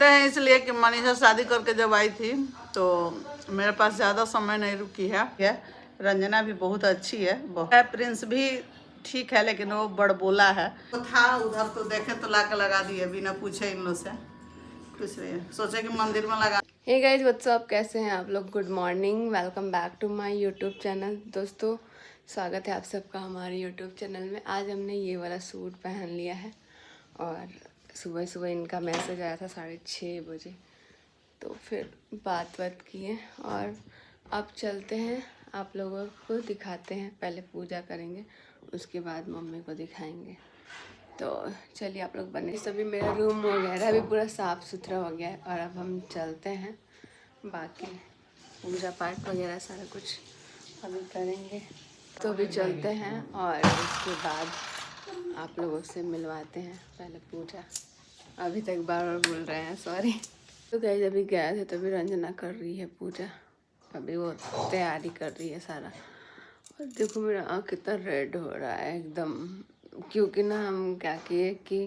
हैं इसलिए कि मनीषा शादी करके जब आई थी तो मेरे पास ज़्यादा समय नहीं रुकी है। रंजना भी बहुत अच्छी है, प्रिंस भी ठीक है, लेकिन वो बड़बोला है। तो था उधर तो देखे तो ला के लगा दिए बिना पूछे इन लोग से, इसलिए सोचे कि मंदिर में लगा। हे गाइस व्हाट्सअप, कैसे हैं आप लोग? Good morning, welcome back to my YouTube channel. दोस्तों स्वागत है आप सबका हमारे यूट्यूब चैनल में। आज हमने ये वाला सूट पहन लिया है और सुबह सुबह इनका मैसेज आया था 6:30 बजे, तो फिर बात किए और अब चलते हैं, आप लोगों को दिखाते हैं। पहले पूजा करेंगे, उसके बाद मम्मी को दिखाएंगे। तो चलिए आप लोग बने। सभी मेरा रूम वगैरह भी पूरा साफ़ सुथरा हो गया है और अब हम चलते हैं, बाकी पूजा पाठ वगैरह सारा कुछ अभी करेंगे। तो अभी चलते हैं और उसके बाद आप लोगों से मिलवाते हैं। पहले पूजा, अभी तक बार बार बोल रहे हैं, सॉरी। तो गाइस अभी गए थे तभी रंजना कर रही है पूजा, अभी वो तैयारी कर रही है सारा। और देखो मेरा आँख कितना रेड हो रहा है एकदम, क्योंकि ना हम क्या किए कि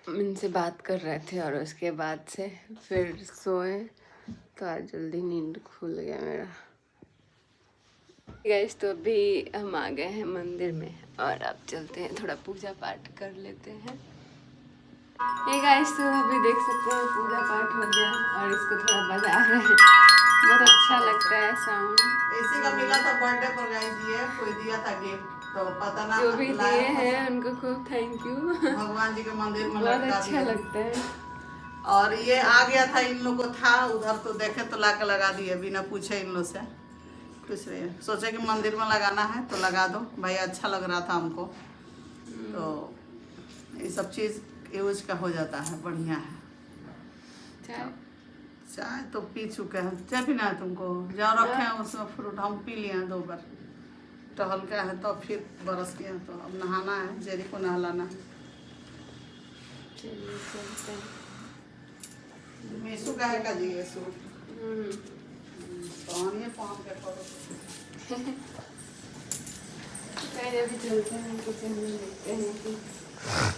इनसे बात कर रहे थे और उसके बाद से फिर सोए, तो आज जल्दी नींद खुल गया मेरा। गाइस तो अभी हम आ गए हैं मंदिर में और अब चलते हैं, थोड़ा पूजा पाठ कर लेते हैं। ये गाइस तो अभी देख सकते हैं पूजा पाठ हो गया और इसको थोड़ा बजा रहे हैं, बहुत अच्छा लगता है साउंड। इसी का मिला था बर्थडे पर गाइस, ये कोई दिया था गिफ्ट, तो पता ना जो भी दिए हैं उनको खूब थैंक यू। भगवान जी के मंदिर में बहुत लटका अच्छा दिए। लगता है। और ये आ गया था, इन लोग को था उधर तो देखे तो ला के लगा दिए बिना पूछे इन लोग से, इसलिए सोचे कि मंदिर में लगाना है तो लगा दो भाई, अच्छा लग रहा था हमको। तो ये सब चीज़ यूज का हो जाता है, बढ़िया है। चाय तो पी चुके हैं, चाय पीना है तुमको? जाओ रखे हैं उसमें फ्रूट, हम पी लिए हैं 2 बार। टहल के है तो फिर बरस के हैं, तो अब नहाना है, जेरी को नहलाना है। चलिए चलते हैं। मीशू का है का जी ये सूट पहनिए, पहन के करो। पहले अभी चलते हैं किचन में, देखते हैं कि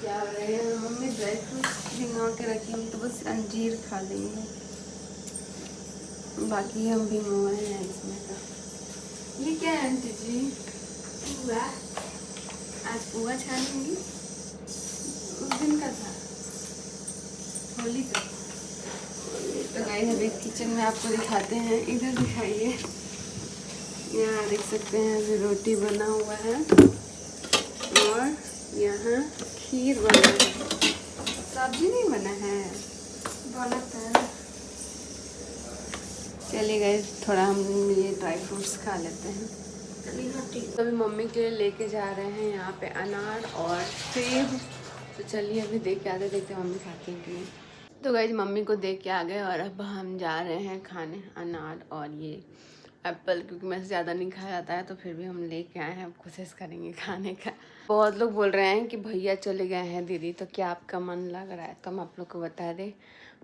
क्या हो रहा है। मम्मी ड्राई फ्रूट्स भिंगा के रखी, हम तो बस अंजीर खा लेंगे, बाकी हम भी मंगाए हैं इसमें का। ये क्या है आंटी जी? पुआ, आज पुआ छानेंगी? उस दिन का था, होली का। तो गाइस अभी किचन में आपको दिखाते हैं, इधर दिखाइए। यहाँ देख सकते हैं अभी रोटी बना हुआ है और यहाँ खीर बना है, सब्जी नहीं बना है, बना है। चलिए गाइस थोड़ा हम ये ड्राई फ्रूट्स खा लेते हैं। तो अभी मम्मी के लिए लेके जा रहे हैं यहाँ पे अनार और सेब। तो चलिए अभी देख के आते, देखते मम्मी खाती हैं कि नहीं। तो गाइस मम्मी को देख के आ गए और अब हम जा रहे हैं खाने अनार और ये एप्पल, क्योंकि मैं ज़्यादा नहीं खाया जाता है, तो फिर भी हम लेके आए हैं, अब कोशिश करेंगे खाने का। बहुत लोग बोल रहे हैं कि भैया चले गए हैं दीदी, तो क्या आपका मन लग रहा है? तो हम आप लोग को बता दें,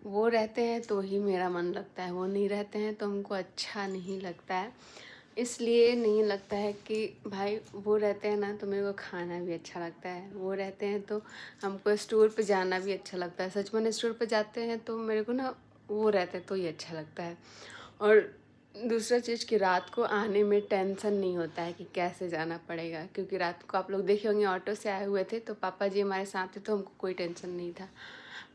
वो रहते हैं तो ही मेरा मन लगता है, वो नहीं रहते हैं तो हमको अच्छा नहीं लगता है। इसलिए नहीं लगता है कि भाई वो रहते हैं ना तो मेरे को खाना भी अच्छा लगता है, वो रहते हैं तो हमको स्टोर पे जाना भी अच्छा लगता है। सच में स्टोर पे जाते हैं तो मेरे को ना वो रहते हैं तो ही अच्छा लगता है। और दूसरा चीज़ कि रात को आने में टेंशन नहीं होता है कि कैसे जाना पड़ेगा, क्योंकि रात को आप लोग देखे होंगे ऑटो से आए हुए थे तो पापा जी हमारे साथ थे, तो हमको कोई टेंशन नहीं था।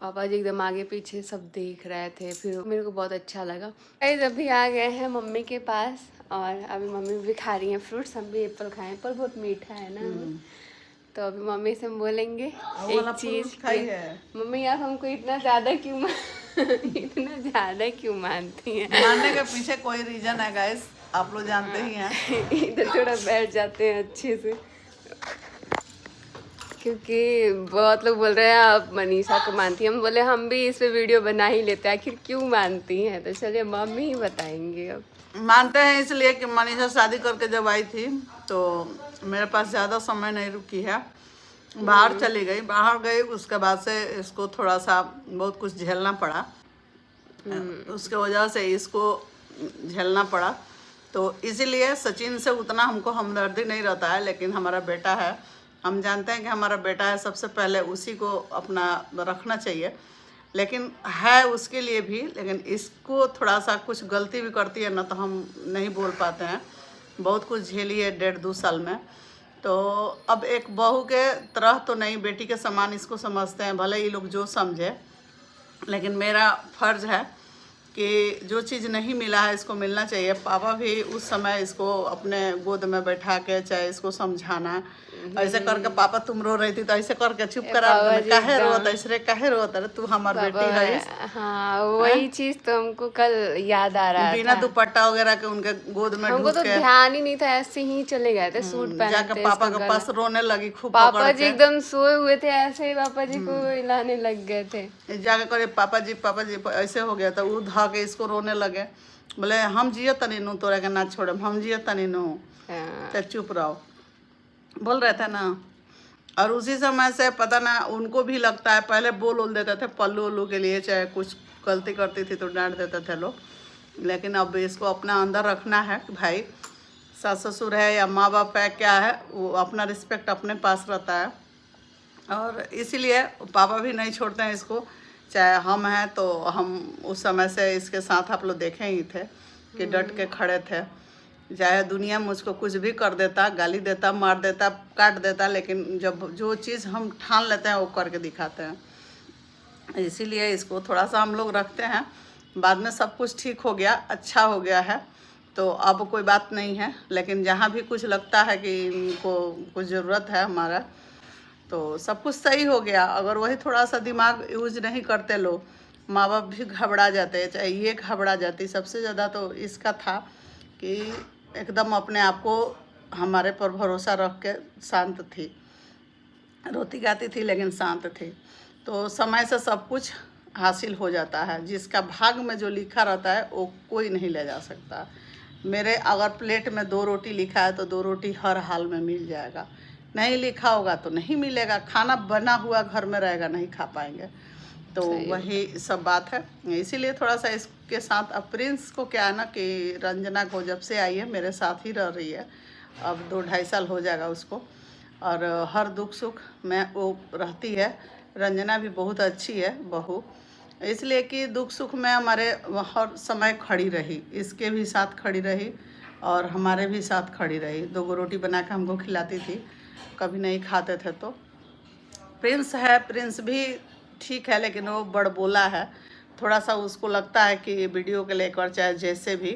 पापा जी एकदम आगे पीछे सब देख रहे थे, फिर मेरे को बहुत अच्छा लगा। गाइस अभी आ गए हैं मम्मी के पास और अभी मम्मी भी खा रही हैं फ्रूट्स, हम भी एप्पल खाएं, एप्पल बहुत मीठा है ना। तो अभी मम्मी से हम बोलेंगे एक चीज़, मम्मी आप हमको इतना ज़्यादा क्यों इतना ज़्यादा क्यों मानती हैं? मानने के पीछे कोई रीजन है गाइस, आप लोग जानते ही हैं। इधर थोड़ा बैठ जाते हैं अच्छे से, क्योंकि बहुत लोग बोल रहे हैं आप मनीषा को मानती हैं। हम बोले हम भी इस पे वीडियो बना ही लेते हैं, आखिर क्यों मानती हैं? तो चलिए मम्मी ही बताएंगे। अब मानते हैं इसलिए कि मनीषा शादी करके जब आई थी तो मेरे पास ज़्यादा समय नहीं रुकी है, बाहर चली गई, बाहर गई उसके बाद से इसको थोड़ा सा बहुत कुछ झेलना पड़ा, उसके वजह से इसको झेलना पड़ा। तो इसीलिए सचिन से उतना हमको हमदर्दी नहीं रहता है, लेकिन हमारा बेटा है, हम जानते हैं कि हमारा बेटा है, सबसे पहले उसी को अपना रखना चाहिए। लेकिन है उसके लिए भी, लेकिन इसको थोड़ा सा कुछ गलती भी करती है ना तो हम नहीं बोल पाते हैं। बहुत कुछ झेली है 1.5-2 साल में। तो अब एक बहू के तरह तो नहीं, बेटी के समान इसको समझते हैं, भले ये लोग जो समझे, लेकिन मेरा फर्ज है कि जो चीज़ नहीं मिला है इसको मिलना चाहिए। पापा भी उस समय इसको अपने गोद में बैठा के चाहे इसको समझाना, ऐसे करके पापा तुम रो रही थी तो ऐसे करके चुप करा देना, काहे रोत ऐसे, काहे रोत, अरे तू हमार बेटी है। हाँ वही चीज तो हमको कल याद आ रहा बिना था। दुपट्टा वगैरह के उनके गोद में हमको तो ध्यान ही नहीं था, ऐसे ही चले गए थे, सूट पहने जाके थे, पापा इसका के गला। पास रोने लगी खूब पापा जी एकदम सोए हुए थे, ऐसे ही पापा जी को हिलाने लग गए थे। जाके करे पापा जी ऐसे हो गया था। वो धा के इसको रोने लगे, बोले हम जियो तनी नू तोरा के ना छोड़े, हम जियो तनी नू, तो चुप रहो बोल रहे थे ना। और उसी समय से पता ना उनको भी लगता है, पहले बोल देते थे पल्लू उल्लू के लिए, चाहे कुछ गलती करती थी तो डांट देते थे लोग, लेकिन अब इसको अपना अंदर रखना है कि भाई सास ससुर है या माँ बाप है, क्या है, वो अपना रिस्पेक्ट अपने पास रहता है। और इसीलिए पापा भी नहीं छोड़ते हैं इसको, चाहे हम हैं तो हम उस समय से इसके साथ आप लोग देखे ही थे कि डट के खड़े थे। चाहे दुनिया मुझको कुछ भी कर देता, गाली देता, मार देता, काट देता, लेकिन जब जो चीज़ हम ठान लेते हैं वो करके दिखाते हैं। इसीलिए इसको थोड़ा सा हम लोग रखते हैं। बाद में सब कुछ ठीक हो गया, अच्छा हो गया है, तो अब कोई बात नहीं है। लेकिन जहाँ भी कुछ लगता है कि इनको कुछ ज़रूरत है हमारा, तो सब कुछ सही हो गया। अगर वही थोड़ा सा दिमाग यूज नहीं करते लोग, माँ बाप भी घबरा जाते, चाहे ये घबरा जाती। सबसे ज़्यादा तो इसका था कि एकदम अपने आप को हमारे पर भरोसा रख के शांत थी, रोती गाती थी लेकिन शांत थी। तो समय से सब कुछ हासिल हो जाता है, जिसका भाग में जो लिखा रहता है वो कोई नहीं ले जा सकता। मेरे अगर प्लेट में 2 रोटी लिखा है तो 2 रोटी हर हाल में मिल जाएगा, नहीं लिखा होगा तो नहीं मिलेगा। खाना बना हुआ घर में रहेगा, नहीं खा पाएंगे। तो वही सब बात है। इसीलिए थोड़ा सा इसके साथ, अब प्रिंस को क्या है ना कि रंजना को जब से आई है मेरे साथ ही रह रही है, अब 2-2.5 साल हो जाएगा उसको, और हर दुख सुख में वो रहती है। रंजना भी बहुत अच्छी है बहू, इसलिए कि दुख सुख में हमारे हर समय खड़ी रही, इसके भी साथ खड़ी रही और हमारे भी साथ खड़ी रही। 2 रोटी बना के हमको खिलाती थी, कभी नहीं खाते थे। तो प्रिंस है, प्रिंस भी ठीक है, लेकिन वो बड़बोला है थोड़ा सा। उसको लगता है कि वीडियो के लेकर चाहे जैसे भी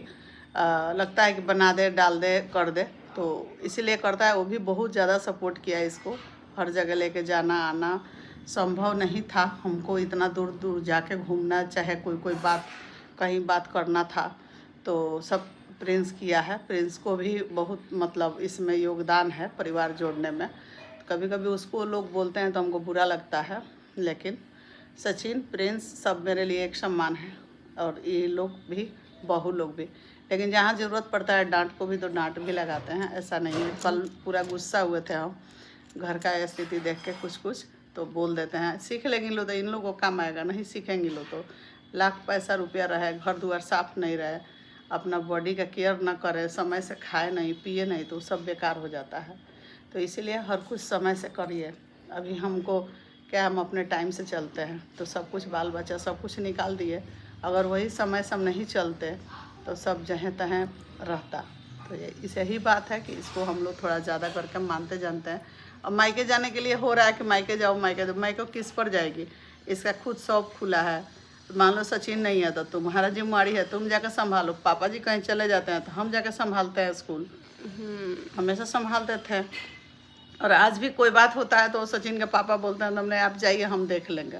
लगता है कि बना दे, डाल दे, कर दे, तो इसीलिए करता है। वो भी बहुत ज़्यादा सपोर्ट किया इसको, हर जगह लेके जाना आना संभव नहीं था हमको, इतना दूर दूर जाके घूमना, चाहे कोई बात कहीं बात करना था तो सब प्रिंस किया है। प्रिंस को भी बहुत मतलब इसमें योगदान है परिवार जोड़ने में। कभी कभी उसको लोग बोलते हैं तो हमको बुरा लगता है, लेकिन सचिन, प्रिंस सब मेरे लिए एक सम्मान है, और ये लोग भी, बहू लोग भी। लेकिन जहाँ ज़रूरत पड़ता है डांट को भी तो डांट भी लगाते हैं, ऐसा नहीं है। कल पूरा गुस्सा हुए थे हम, घर का स्थिति देख के कुछ तो बोल देते हैं। सीख लेंगे लोग तो इन लोगों को काम आएगा, नहीं सीखेंगे लोग तो लाख पैसा रुपया रहे, घर दुआर साफ नहीं रहे, अपना बॉडी का केयर ना करे, समय से खाए नहीं पिए नहीं, तो सब बेकार हो जाता है। तो इसीलिए हर कुछ समय से करिए। अभी हमको क्या, हम अपने टाइम से चलते हैं तो सब कुछ बाल बच्चा सब कुछ निकाल दिए। अगर वही समय से हम नहीं चलते तो सब जहें तहें रहता। तो यही बात है कि इसको हम लोग थोड़ा ज़्यादा करके मानते जानते हैं। और मायके जाने के लिए हो रहा है कि मायके जाओ, मायके जाओ, मायके किस पर जाएगी, इसका खुद शॉप खुला है। मान लो सचिन नहीं है तो तुम्हारा जिम्मेवारी है, तुम जाकर संभालो। पापा जी कहीं चले जाते हैं तो हम जाकर संभालते हैं, स्कूल हमेशा संभालते थे। और आज भी कोई बात होता है तो सचिन के पापा बोलते हैं तुमने आप जाइए हम देख लेंगे,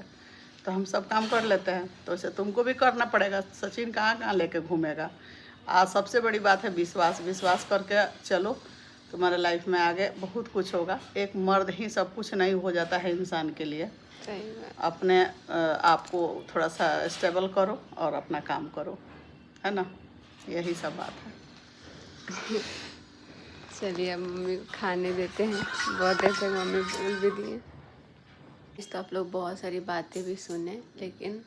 तो हम सब काम कर लेते हैं। तो इसे तुमको भी करना पड़ेगा, सचिन कहाँ कहाँ लेके घूमेगा। आज सबसे बड़ी बात है विश्वास, विश्वास करके चलो, तुम्हारे लाइफ में आगे बहुत कुछ होगा। एक मर्द ही सब कुछ नहीं हो जाता है इंसान के लिए। अपने आप को थोड़ा सा स्टेबल करो और अपना काम करो, है ना, यही सब बात है। चलिए अब मम्मी को खाने देते हैं, बहुत देर तक मम्मी बोल भी दिए। इस तो आप लोग बहुत सारी बातें भी सुने, लेकिन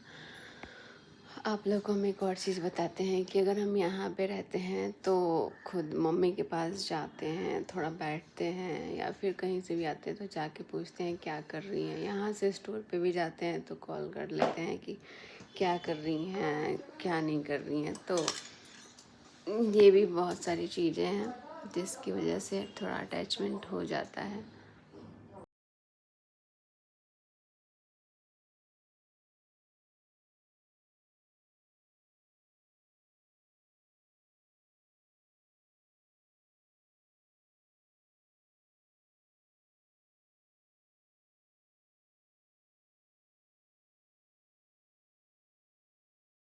आप लोग को हम एक और चीज़ बताते हैं कि अगर हम यहाँ पे रहते हैं तो खुद मम्मी के पास जाते हैं, थोड़ा बैठते हैं, या फिर कहीं से भी आते हैं तो जाके पूछते हैं क्या कर रही हैं। यहाँ से स्टोर पे भी जाते हैं तो कॉल कर लेते हैं कि क्या कर रही हैं, क्या नहीं कर रही हैं। तो ये भी बहुत सारी चीज़ें हैं जिसकी वजह से थोड़ा अटैचमेंट हो जाता है।